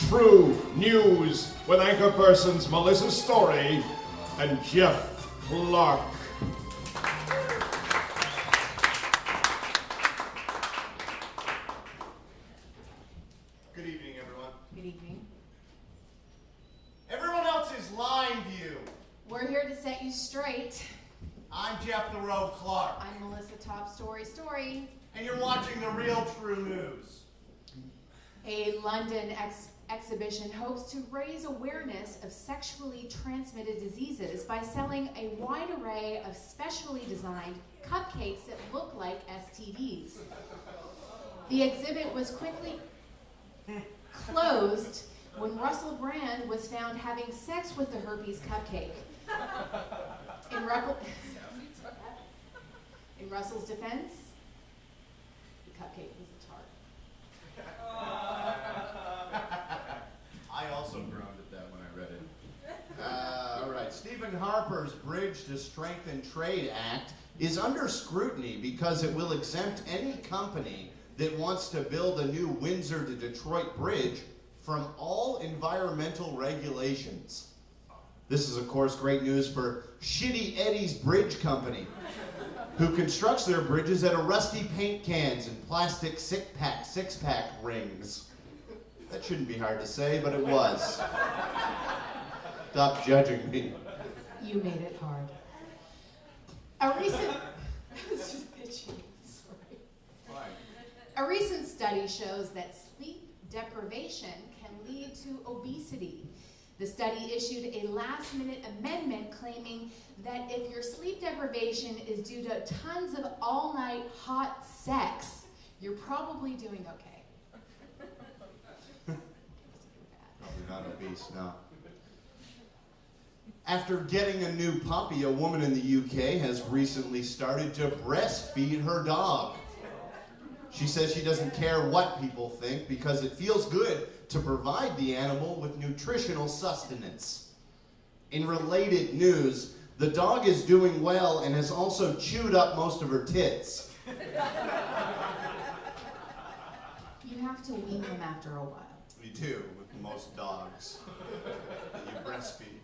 True News with anchor persons Melissa Story and Jeff Clark. Good evening, everyone. Good evening. Everyone else is lying to you. We're here to set you straight. I'm Jeff the Road Clark. I'm Melissa Top Story. And you're watching the Real True News. A London exhibition hopes to raise awareness of sexually transmitted diseases by selling a wide array of specially designed cupcakes that look like STDs. The exhibit was quickly closed when Russell Brand was found having sex with the herpes cupcake. In Russell's defense, the cupcake was a tart. I also groaned at that when I read it. All right, Stephen Harper's Bridge to Strengthen Trade Act is under scrutiny because it will exempt any company that wants to build a new Windsor to Detroit bridge from all environmental regulations. This is, of course, great news for Shitty Eddie's Bridge Company, who constructs their bridges out of rusty paint cans and plastic six-pack rings. That shouldn't be hard to say, but it was. Stop judging me. You made it hard. A recent... I was just itching. Sorry. Why? A recent study shows that sleep deprivation can lead to obesity. The study issued a last-minute amendment claiming that if your sleep deprivation is due to tons of all-night hot sex, you're probably doing okay. Probably not obese, no. After getting a new puppy, a woman in the UK has recently started to breastfeed her dog. She says she doesn't care what people think because it feels good to provide the animal with nutritional sustenance. In related news, the dog is doing well and has also chewed up most of her tits. You have to wean them after a while. You do, with most dogs that you breastfeed.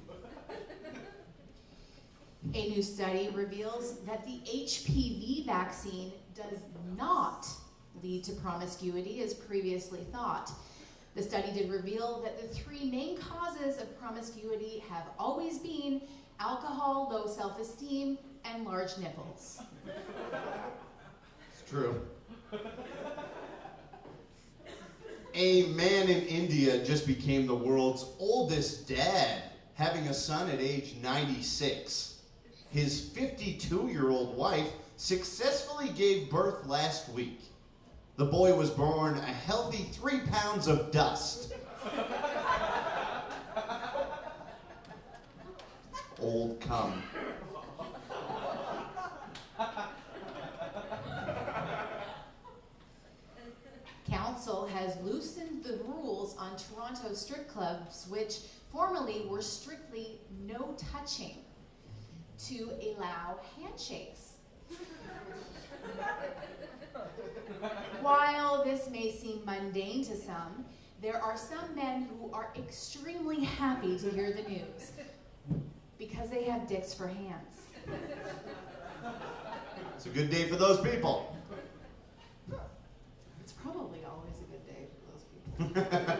A new study reveals that the HPV vaccine does not lead to promiscuity as previously thought. The study did reveal that the three main causes of promiscuity have always been alcohol, low self-esteem, and large nipples. It's true. A man in India just became the world's oldest dad, having a son at age 96. His 52-year-old wife successfully gave birth last week. The boy was born a healthy 3 pounds of dust. Old cum. Council has loosened the rules on Toronto strip clubs, which formerly were strictly no touching, to allow handshakes. While this may seem mundane to some, there are some men who are extremely happy to hear the news because they have dicks for hands. It's a good day for those people. It's probably always a good day for those people.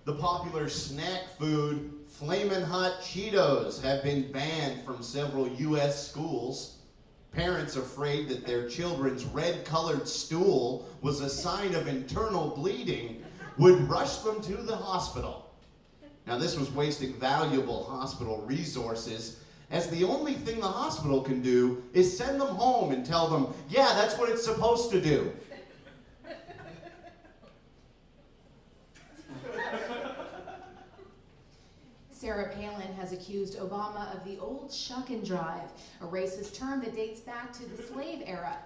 The popular snack food Flamin' Hot Cheetos have been banned from several U.S. schools. Parents afraid that their children's red-colored stool was a sign of internal bleeding would rush them to the hospital. Now, this was wasting valuable hospital resources, as the only thing the hospital can do is send them home and tell them, yeah, that's what it's supposed to do. Sarah Palin has accused Obama of the old shuck and drive, a racist term that dates back to the slave era.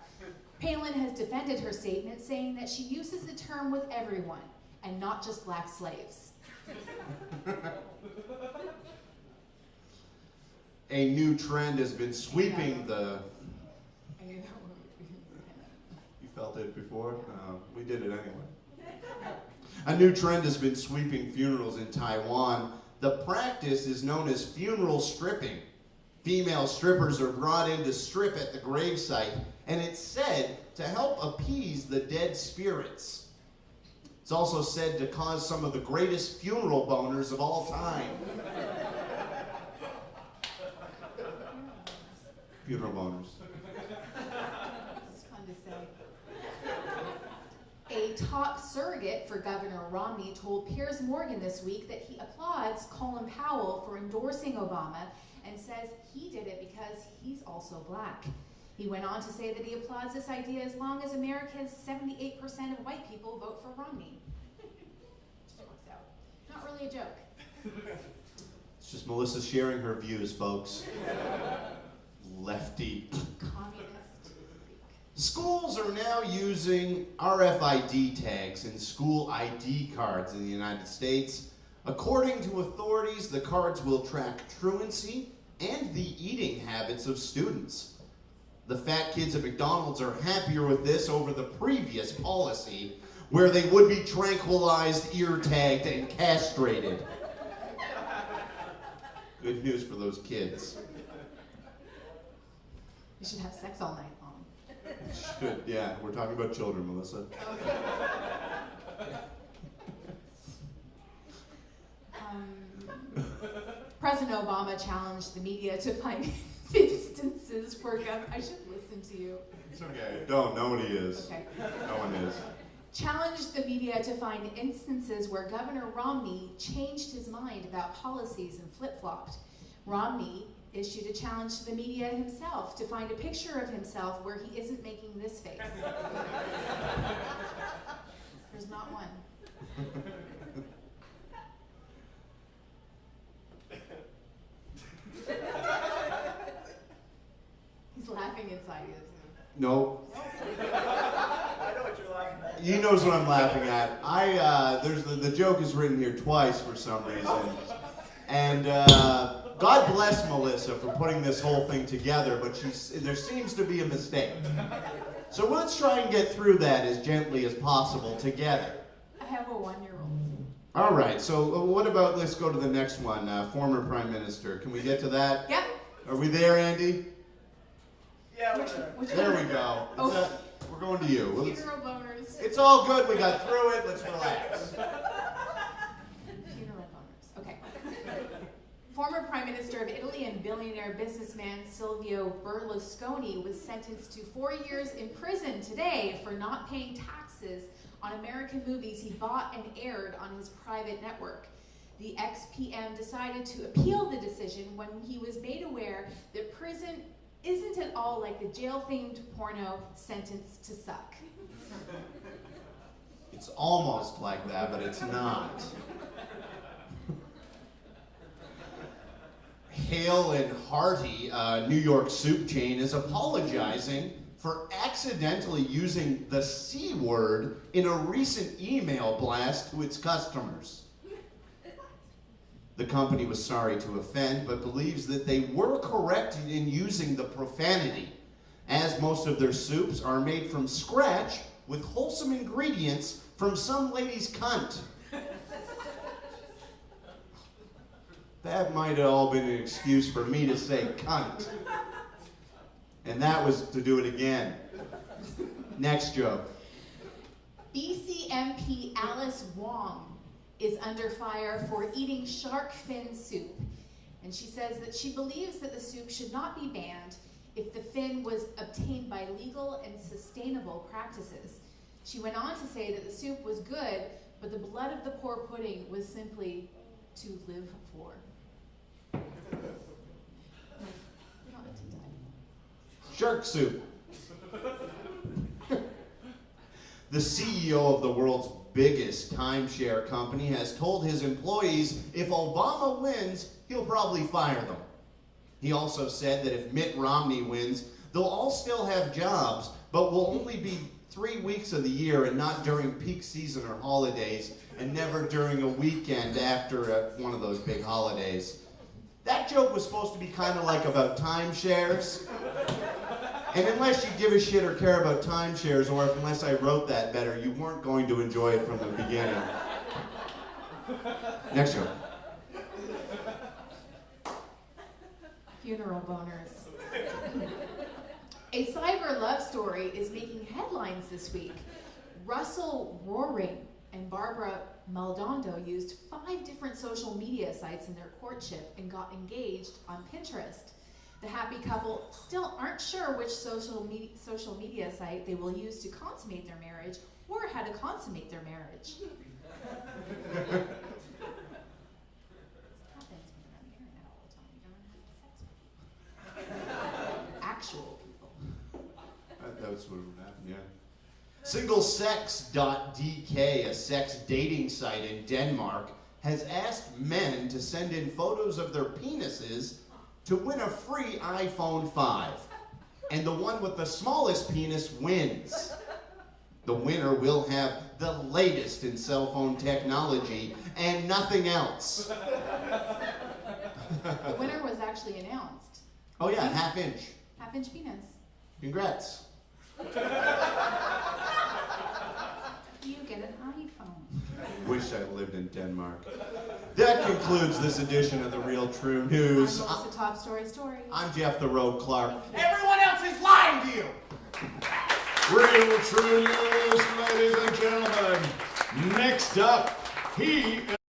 Palin has defended her statement, saying that she uses the term with everyone, and not just black slaves. A new trend has been sweeping the... I knew that one. You felt it before? We did it anyway. A new trend has been sweeping funerals in Taiwan. The practice is known as funeral stripping. Female strippers are brought in to strip at the gravesite, and it's said to help appease the dead spirits. It's also said to cause some of the greatest funeral boners of all time. Funeral boners. It's fun to say. A top surrogate for Governor Romney told Piers Morgan this week that he applauds Colin Powell for endorsing Obama and says he did it because he's also black. He went on to say that he applauds this idea as long as America's 78% of white people vote for Romney. Just works out. Not really a joke. It's just Melissa sharing her views, folks. Lefty. Communist. Schools are now using RFID tags in school ID cards in the United States. According to authorities, the cards will track truancy and the eating habits of students. The fat kids at McDonald's are happier with this over the previous policy, where they would be tranquilized, ear-tagged, and castrated. Good news for those kids. You should have sex all night long. Should, yeah. We're talking about children, Melissa. Okay. President Obama challenged the media to find instances where I should listen to you. It's okay. Don't. No one is. Okay. No one is. Challenged the media to find instances where Governor Romney changed his mind about policies and flip-flopped. Romney issued a challenge to the media himself to find a picture of himself where he isn't making this face. There's not one. He's laughing inside you. No. I know what you're laughing at. He knows what I'm laughing at. There's the joke is written here twice for some reason. And God bless Melissa for putting this whole thing together, but there seems to be a mistake. So let's try and get through that as gently as possible together. I have a 1-year-old. All right, so what about, let's go to the next one, former Prime Minister. Can we get to that? Yep. Are we there, Andy? Yeah, we're there. Which There one? we go. Oh. We're going to you. Funeral boners. It's all good. We got through it. Let's relax. Funeral boners. Okay. Former Prime Minister of Italy and billionaire businessman Silvio Berlusconi was sentenced to 4 years in prison today for not paying taxes on American movies he bought and aired on his private network. The ex-PM decided to appeal the decision when he was made aware that prison isn't at all like the jail-themed porno Sentence to Suck. It's almost like that, but it's not. Hale and Hearty, New York soup chain, is apologizing for accidentally using the C word in a recent email blast to its customers. The company was sorry to offend, but believes that they were correct in using the profanity, as most of their soups are made from scratch with wholesome ingredients from some lady's cunt. That might have all been an excuse for me to say cunt. And that was to do it again. Next joke. BC MP Alice Wong is under fire for eating shark fin soup. And she says that she believes that the soup should not be banned if the fin was obtained by legal and sustainable practices. She went on to say that the soup was good, but the blood of the poor pudding was simply to live for. Shark soup. The CEO of the world's biggest timeshare company has told his employees if Obama wins, he'll probably fire them. He also said that if Mitt Romney wins, they'll all still have jobs, but will only be 3 weeks of the year and not during peak season or holidays, and never during a weekend after one of those big holidays. That joke was supposed to be kind of like about timeshares. And unless you give a shit or care about timeshares, or unless I wrote that better, you weren't going to enjoy it from the beginning. Next show. Funeral boners. A cyber love story is making headlines this week. Russell Roaring and Barbara Maldonado used 5 different social media sites in their courtship and got engaged on Pinterest. The happy couple still aren't sure which social media site they will use to consummate their marriage or how to consummate their marriage. Actual people. That's what would happen, yeah. Singlesex.dk, a sex dating site in Denmark, has asked men to send in photos of their penises to win a free iPhone 5. And the one with the smallest penis wins. The winner will have the latest in cell phone technology and nothing else. The winner was actually announced. Oh yeah, half-inch. Half-inch penis. Congrats. You get an iPhone. Wish I lived in Denmark. That concludes this edition of The Real True News. I'm Melissa Top Story. I'm Jeff the Road Clark. Everyone else is lying to you. Real true news, ladies and gentlemen. Next up, he